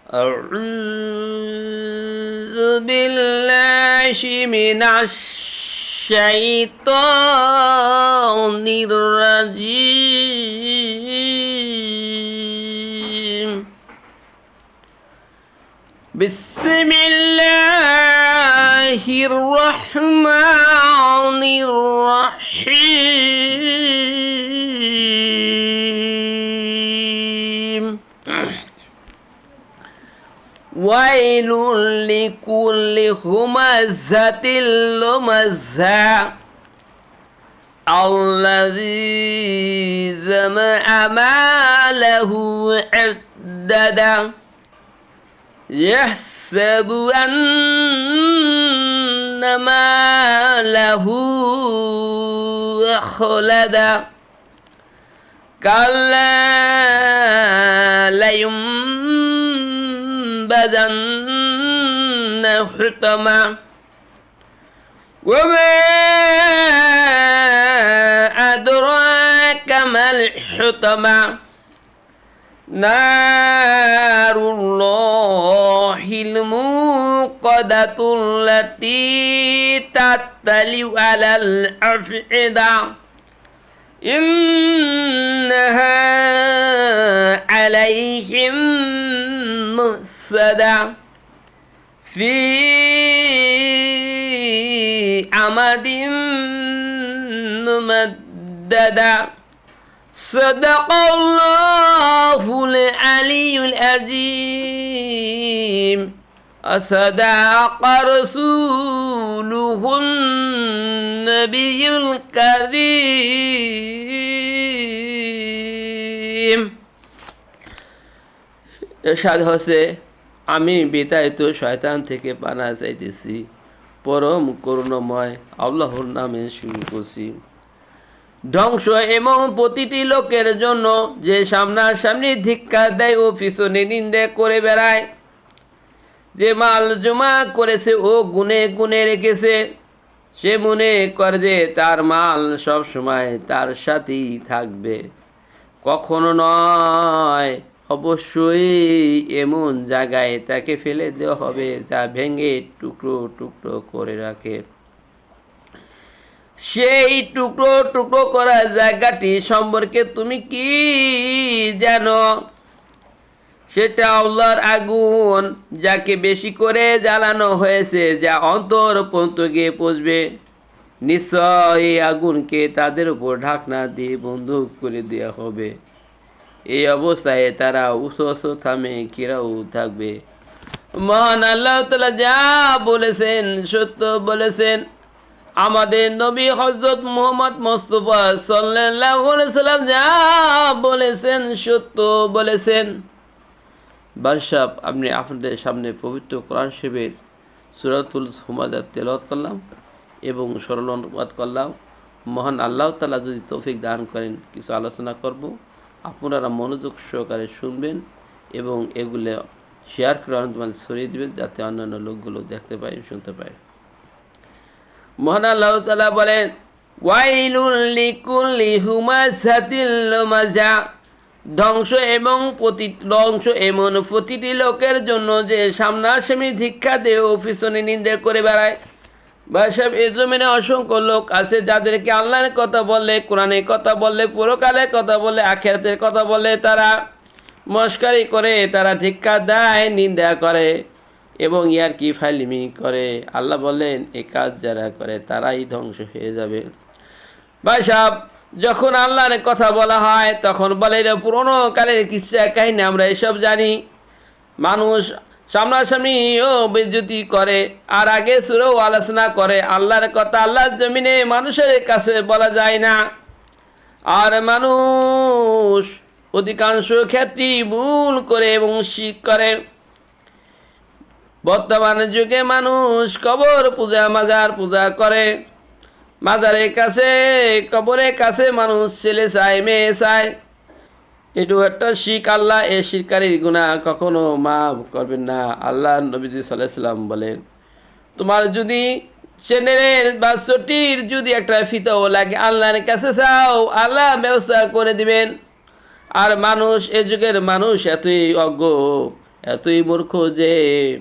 أعوذ بالله من الشيطان الرجيم بسم الله الرحمن الرحيم ويل لكل همزة لمزة الذي جمع ماله عددا يحسب أن ماله أخلدا كلا لينبذن حطما وما أدراك ما الحطمة نار الله الموقدة التي تطلع على الأفئدة إنها عليهم مؤصدة في أمد ممددة صدق الله العلي العظيم وصدق رسوله النبي الكريم এরশাদ হচ্ছে আমি বিতাড়িত শয়তান থেকে পানা চাইতেছি পরম করুণাময় আল্লাহর নামে শুরু করছি ধ্বংস এবং প্রতিটি লোকের জন্য যে সামনাসামনি ধিক্কার দেয় ও পিছনে নিন্দা করে বেড়ায় যে মাল জমা করেছে ও গুনে গুনে রেখেছে সে মনে করে যে তার মাল সব সময় তার সাথেই থাকবে কখনো নয় অবশ্যই এমন জায়গায় তাকে ফেলে দেওয়া হবে যা ভেঙে টুকরো টুকরো করে রাখে সেই টুকরো টুকরো করা জায়গাটি সম্পর্কে তুমি কি জানো সেটা আল্লাহর আগুন যাকে বেশি করে জ্বালানো হয়েছে যা অন্তর পর্যন্ত গিয়ে পৌঁছবে নিশ্চয় এই আগুনকে তাদের উপর ঢাকনা দিয়ে বন্ধ করে দেওয়া হবে এই অবস্থায় তারা উসস থামে কিরাও থাকবে মহান আল্লাহ তাআলা যা বলেছেন সত্য বলেছেন আমাদের নবী হযরত মুহাম্মদ মুস্তাফা সাল্লাল্লাহু আলাইহি সাল্লাম যা বলেছেন সত্য বলেছেন বাদশাহ আপনি আপনাদের সামনে পবিত্র কোরআন শরীফের সূরাতুল হুমাযা তেলাওয়াত করলাম এবং সরল অনুবাদ করলাম মহান আল্লাহ তাআলা যদি তৌফিক দান করেন কিছু আলোচনা করব আপনারা মনোযোগ সহকারে শুনবেন এবং এগুলো শেয়ার করে অন্যদের ছড়িয়ে দিবেন যাতে অন্যান্য লোকগুলো দেখতে পায় শুনতে পায় মহান আল্লাহ তাআলা বলেন ওয়াইলুল লিকুল্লি হুমাযাতিল লুমাযা ধ্বংস এমন প্রতিটি লোকের জন্য যে সামনাসামনি ধিক্কার দেয় ও পিছনে নিন্দা করে বেড়ায় বাদশাহ এই জমিনে অসংখ্য লোক আছে যাদেরকে আল্লাহর কথা বললে কোরআনের কথা বললে পরকালের কথা বললে আখিরাতের কথা বললে তারা মস্কারি করে তারা ধিক্কার দেয় নিন্দা করে এবং ইয়ারকি ফাইলিমি করে আল্লাহ বললেন এই কাজ যারা করে তারাই ধ্বংস হয়ে যাবে বাদশাহ যখন আল্লাহর কথা বলা হয় তখন বলে এটা পুরনো কালের কিসসা কাহিনী আমরা এসব জানি মানুষ সামনাসামনিও বেজ্জতি করে আর আগে সুরেও আলোচনা করে আল্লাহর কথা আল্লাহর জমিনে মানুষের কাছে বলা যায় না আর মানুষ অধিকাংশ ক্ষেত্রেই ভুল করে এবং শিরক করে বর্তমান যুগে মানুষ কবর পূজা মাজার পূজা করে মাজারের কাছে কবরের কাছে মানুষ ছেলে চায় মেয়ে চায় এটাও একটা শিরক আল্লাহ এই শিরকারীর গুনাহ কখনো মাফ করবেন না আল্লাহ নবীজি সাল্লাল্লাহু আলাইহি সাল্লাম বলেন তোমার যদি ছেলের বা ছোটির যদি একটা ফিতাও লাগে আল্লাহর কাছে চাও আল্লাহ ব্যবস্থা করে দিবেন আর মানুষ এই যুগের মানুষ এতই অজ্ঞ এতই মূর্খ যে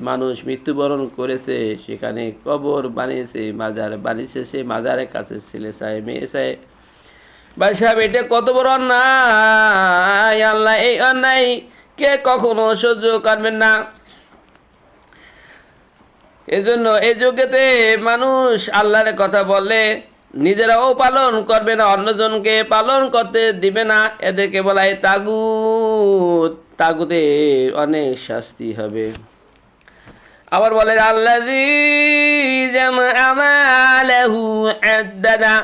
মানুষ মৃত্যুবরণ করেছে, সেখানে কবর বানিয়েছে, মাজার বানিয়েছে, সে মাজারের কাছে ছেলে চায়, মেয়ে চায়। ভাই সাহেব, এটা কত বড় অন্যায়! আল্লাহ এই অন্যায় কে কখনো সহ্য করবেন না। এজন্য এই যুগেতে মানুষ আল্লাহর কথা বললে নিজেরাও পালন করবে না, অন্যজনকে পালন করতে দিবে না। এদেরকে বলা হয় তাগুত। তাগুতে অনেক শাস্তি হবে। আবার বলে আল্লাযী জামআ মালাহু আদ্দাদা,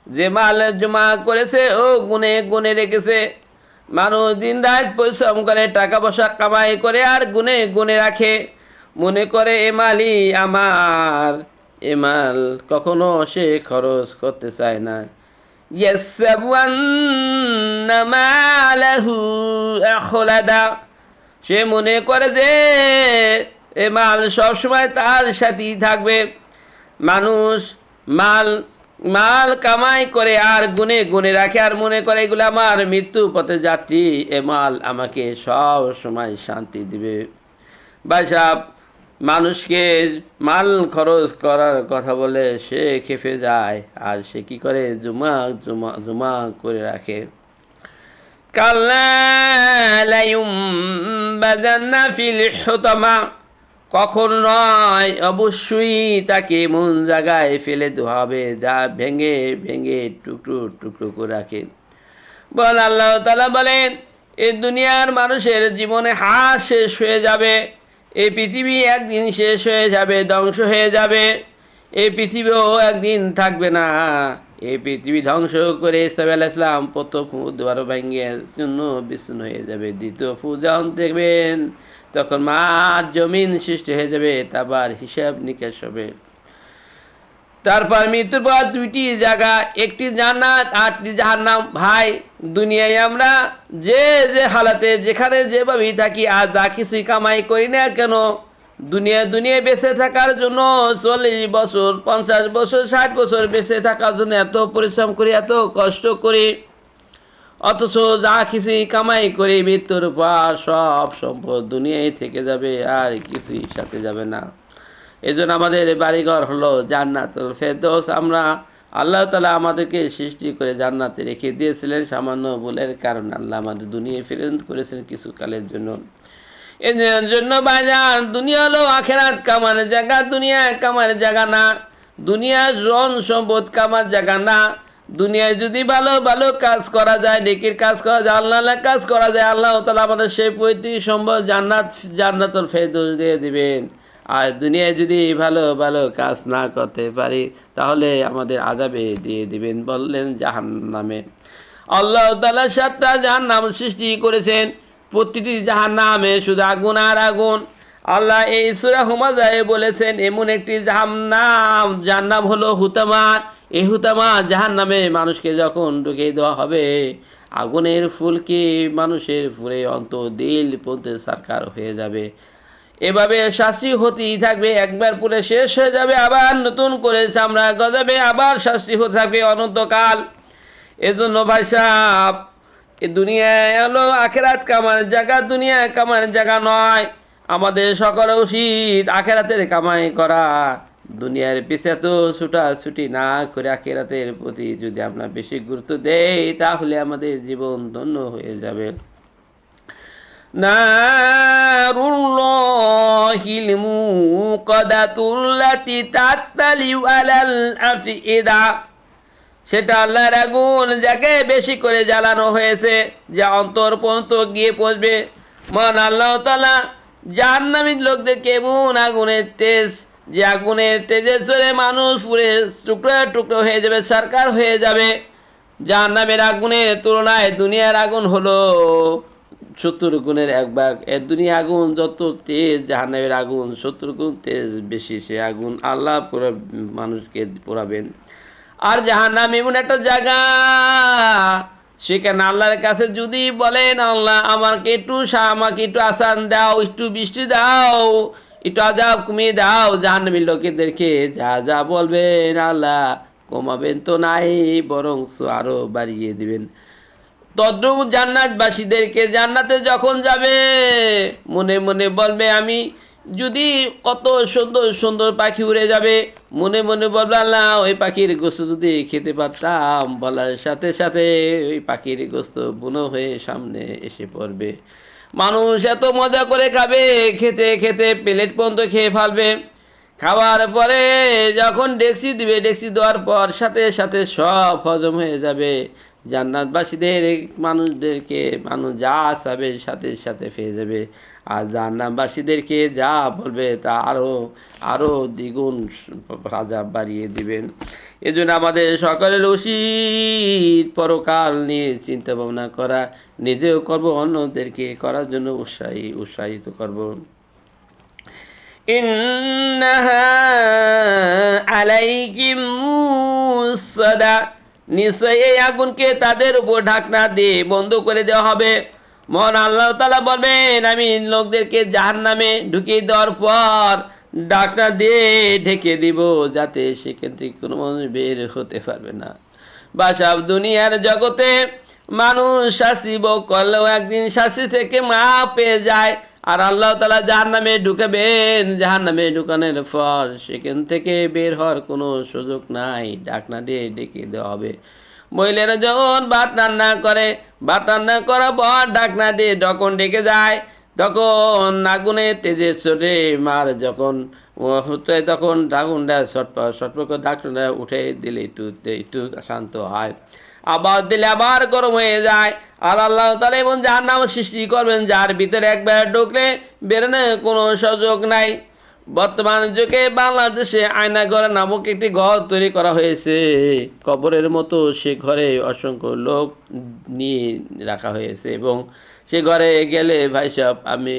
যে মাল জমা করেছে ও গুনে গুনে রেখেছে। মানুষ দিন রাত পরিশ্রম করে, টাকা পয়সা কামাই করে আর গুনে গুনে রাখে, মনে করে এ মালই আমার। এ মাল কখনো সে খরচ করতে চায় না। ইয়াহসাবু আন্না মালাহু আখলাদা, সে মনে করে যে এ মাল সবসময় তার সাথেই থাকবে। মানুষ মাল মাল কামাই করে আর গুনে গুনে রাখে, আর মনে করে এগুলো আমার মৃত্যু পথে যাত্রী, এ মাল আমাকে সব সময় শান্তি দিবে। ভাই সাহেব, মানুষকে মাল খরচ করার কথা বলে সে খেপে যায়, আর সে কি করে জমা জমা জমা করে রাখে। কাল্লা লায়ুমবাযান্না ফিল হুতামা, কখন নয়, অবশ্যই তাকে মন জায়গায় ফেলে দেওয়া হবে, যা ভেঙে ভেঙে টুকরো টুকরো করে রাখে। বল আল্লাহ তাআলা বলেন, এই দুনিয়ার মানুষের জীবনে হার শেষ হয়ে যাবে, এই পৃথিবী একদিন শেষ হয়ে যাবে, ধ্বংস হয়ে যাবে। এই পৃথিবীও একদিন থাকবে না। এই পৃথিবী ধ্বংস করে ঈসা আলাইহিস সালাম প্রথম ফু দুয়ার ভাঙ্গিয়ে শূন্য বিচ্ছিন্ন হয়ে যাবে। দ্বিতীয় ফু যখন দেখবেন তখন মাঠ জমিন সৃষ্টি হয়ে যাবে, তারপর হিসাব নিকাশ হবে। তারপর মৃত্যুর পর দুইটি জায়গা, একটি জান্নাত, আটটি জাহান্নাম। ভাই, দুনিয়ায় আমরা যে যে হালাতে যেখানে যেভাবেই থাকি, আর যা কিছুই কামাই করি না কেন, দুনিয়ায় বেঁচে থাকার জন্য 40 বছর, 50 বছর, 60 বছর বেঁচে থাকার জন্য এত পরিশ্রম করি, এত কষ্ট করি, অথচ যা কিছুই কামাই করি মৃত্যুর পর সব সম্পদ দুনিয়ায় থেকে যাবে, আর কিছুই সাথে যাবে না। এজন্য আমাদের বাড়িঘর হলো জান্নাতুল ফেরদৌস। আমরা আল্লাহ তাআলা আমাদেরকে সৃষ্টি করে জান্নাতে রেখে দিয়েছিলেন, সামান্য ভুলের কারণে আল্লাহ আমাদের দুনিয়ায় প্রেরণ করেছেন কিছু কালের জন্য। এর জন্য বাজার, দুনিয়া হলো আখেরাত কামার জায়গা, দুনিয়া কামার জায়গা না। দুনিয়া ধন সম্পদ কামার জায়গা না। দুনিয়ায় যদি ভালো ভালো কাজ করা যায়, নেকির কাজ করা যায়, আল্লাহর কাজ করা যায়, আল্লাহ তাআলা আমাদের সেই পৈতৃক সম্পদ জান্নাতুল ফেরদৌস দিয়ে দিবেন। আর দুনিয়ায় যদি ভালো ভালো কাজ না করতে পারি, তাহলে আমাদের আযাবে দিয়ে দিবেন, বললেন জাহান্নামে। আল্লাহ তাআলা 7টা জাহান্নাম সৃষ্টি করেছেন, প্রতিটি জাহান্নামে শুধু আগুন আর আগুন। আল্লাহ এই সূরা হুমাযায় বলেছেন এমন একটি জাহান্নাম হলো হুতামা। এই হুতামা জাহান্নামে মানুষকে যখন ঢুকিয়ে দেওয়া হবে, আগুনের ফুলকি মানুষের পুরে অন্তর দিল পর্যন্ত সারকার হয়ে যাবে। এভাবে শাস্তি হতেই থাকবে, একবার পুরে শেষ হয়ে যাবে, আবার নতুন করে চামড়া গজাবে, আবার শাস্তি হতে থাকবে অনন্তকাল। এজন্য ভাই সাহেব, এ দুনিয়ায় হলো আখেরাত কামার জায়গা, দুনিয়া কামার জায়গা নয়। আমাদের সকলে উচিত আখেরাতের কামাই করা। দুনিয়ার পিছে তো ছুটাছুটি না করে আখেরাতের প্রতি যদি আমরা বেশি গুরুত্ব দেই, তাহলে আমাদের জীবন ধন্য হয়ে যাবে। নারুল্লাহিল মুকাদাতুল্লাতি তাত্তালিউ আলাল আফইদা, সেটা আল্লাহর আগুন যাকে বেশি করে জ্বালানো হয়েছে, যা অন্তর পর্যন্ত গিয়ে পৌঁছবে। মহান আল্লাহ তাআলা জাহান্নামী লোকদেরকে এমন আগুনের তেজ, যে আগুনের তেজের চলে মানুষ পুরে টুকরো টুকরো হয়ে যাবে, সরকার হয়ে যাবে। জাহান্নামের আগুনের তুলনায় দুনিয়ার আগুন হলো 70 গুণের 1 ভাগ। এর দুনিয়া আগুন যত তেজ, জাহান্নামের আগুন 70 গুণ তেজ বেশি। সে আগুন আল্লাহ পুরো মানুষকে পোড়াবেন। আর জাহান্নাম এমন একটা জায়গা, সেখানে আল্লাহর কাছে যদি বলেন আল্লাহ আমাকে একটু আসান দাও, একটু বৃষ্টি দাও, একটু আযাব কমিয়ে দাও, জাহান্নামী লোকেদেরকে যা যা বলবেন আল্লাহ কমাবেন তো নাই, বরং আরো বাড়িয়ে দিবেন। তদ্রুপ জান্নাতবাসীদেরকে জান্নাতে যখন যাবে মনে মনে বলবে, আমি যদি কত সুন্দর সুন্দর পাখি উড়ে যাবে, মনে মনে বলবে আল্লাহ ওই পাখির গোস্ত যদি খেতে পারতাম, বলার সাথে সাথে ওই পাখির গোস্ত বুনো হয়ে সামনে এসে পড়বে। মানুষ এত মজা করে খাবে, খেতে খেতে প্লেট পর্যন্ত খেয়ে ফেলবে। খাওয়ার পরে যখন ডেকচি দিবে, ডেকচি দেওয়ার পর সাথে সাথে সব হজম হয়ে যাবে। জান্নাতবাসীদের মানুষদেরকে মানুষ যা চাবে সাথে সাথে পেয়ে যাবে, আর জান্নাতবাসীদেরকে যা বলবে তা আরও আরও দ্বিগুণ আযাব বাড়িয়ে দিবেন। এজন্য আমাদের সকলের উচিত পরকাল নিয়ে চিন্তা ভাবনা করা, নিজেও করব, অন্যদেরকে করার জন্য উৎসাহিত করব। ইন্নাহা আলাইহিম মুসাদা, নিশ্চয় এই আগুনকে তাদের উপর ঢাকনা দিয়ে বন্ধ করে দেওয়া হবে। মহান আল্লাহ তাআলা বলবেন, আমি লোকদেরকে জাহান্নামে ঢুকিয়ে দেওয়ার পর ঢাকনা দিয়ে ঢেকে দিব, যাতে সেখান থেকে কোনো মানুষ বের হতে পারবে না। বাসাব দুনিয়ার জগতে মানুষ শাস্তি ভোগ করলেও একদিন শাস্তি থেকে মাপ পেয়ে যায়। আর আল্লাহ তাআলা জাহান্নামে ঢুকাবেন, জাহান্নামে ঢুকানোর পর সেখান থেকে বের হওয়ার কোনো সুযোগ নাই, ঢাকনা দিয়ে ডেকে দেওয়া হবে। মহিলারা যখন ভাত রান্না করে, ভাত রান্না করার পর ঢাকনা দিয়ে যখন ডেকে যায়, তখন আগুনে তেজে চড়ে মার যখন হতে, তখন আগুনটা ছটপট করে ঢাকনাটা উঠে দিলে একটু শান্ত হয়, আবার দিলে আবার গরম হয়ে যায়। আর আল্লাহ তাআলা এমন জাহান্নাম সৃষ্টি করবেন যার ভিতরে একবার ঢুকলে বেরোনোর কোনো সুযোগ নাই। বর্তমান যুগে বাংলাদেশে আয়নাঘর নামক একটি ঘর তৈরি করা হয়েছে, কবরের মতো। সে ঘরে অসংখ্য লোক নিয়ে রাখা হয়েছে, এবং সে ঘরে গেলে ভাই সাহেব, আমি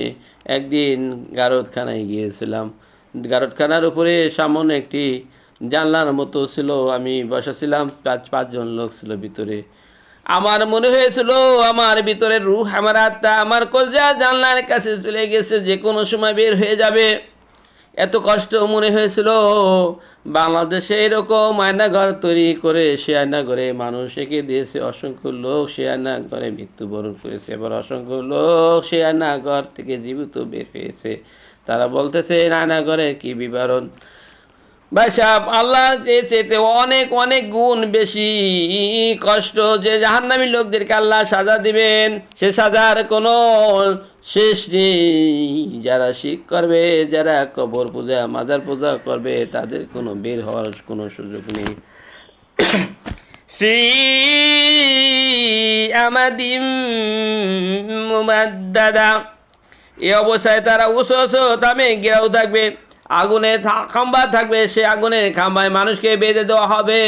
একদিন গারদখানায় গিয়েছিলাম। গারদখানার উপরে সামনে একটি জানলার মতো ছিল, আমি বসেছিলাম, পাঁচজন লোক ছিল ভিতরে। আমার মনে হয়েছিল আমার ভিতরের রূহ, আমার আত্মা, আমার কলজা জানলার কাছে চলে গেছে, যে কোনো সময় বের হয়ে যাবে। এত কষ্ট মনে হয়েছিল। বাংলাদেশে এরকম আয়নাঘর তৈরি করে সে আয়নাঘরে মানুষ এঁকে দিয়েছে, অসংখ্য লোক সে আয়নাঘরে মৃত্যুবরণ করেছে, এবার অসংখ্য লোক সে আয়নাঘর থেকে জীবিত বের হয়েছে। তারা বলতেছে আয়নাঘরের কি বিবরণ। ভাই সাহেব, আল্লাহ চেয়েছে অনেক অনেক গুণ বেশি কষ্ট যে জাহান্নামী লোকদেরকে আল্লাহ সাজা দিবেন, সে সাজার কোনো শেষ নেই। যারা শিরক করবে, যারা কবর পূজা মাজার পূজা করবে, তাদের কোনো বের হওয়ার কোনো সুযোগ নেই। ফি আমাদিম মুমাদ্দাদা, এই অবস্থায় তারা উঁচু উঁচু দামে ঘেরাও থাকবে, আগুনে খাম্বা থাকবে, সে আগুনের খাম্বায় মানুষকে বেঁধে দেওয়া হবে,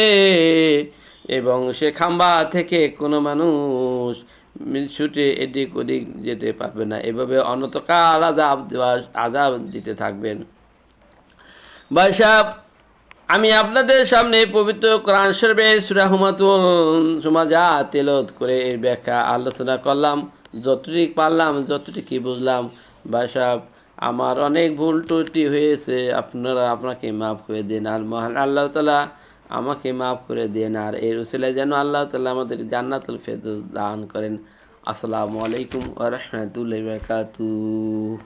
এবং সে খাম্বা থেকে কোনো মানুষ ছুটে এদিক ওদিক যেতে পারবে না। এভাবে অনন্তকাল আযাব দিতে থাকবেন। ভাই সাহেব, আমি আপনাদের সামনে পবিত্র কোরআন শরীফের সূরা হুমাযা তেলাওয়াত করে এর ব্যাখ্যা আলোচনা করলাম, যতটুকু পারলাম, যতটুকু বুঝলাম। ভাই সাহেব, আমার অনেক ভুল ত্রুটি হয়েছে, আপনাকে মাফ করে দিন। আর মহান আল্লাহ তাআলা আমাকে মাফ করে দেন, আর এর উসিলায় যেন আল্লাহ তাআলা আমাদের জান্নাতুল ফেরদৌস দান করেন। আসসালামু আলাইকুম ওয়া রাহমাতুল্লাহি ওয়া বারাকাতুহু।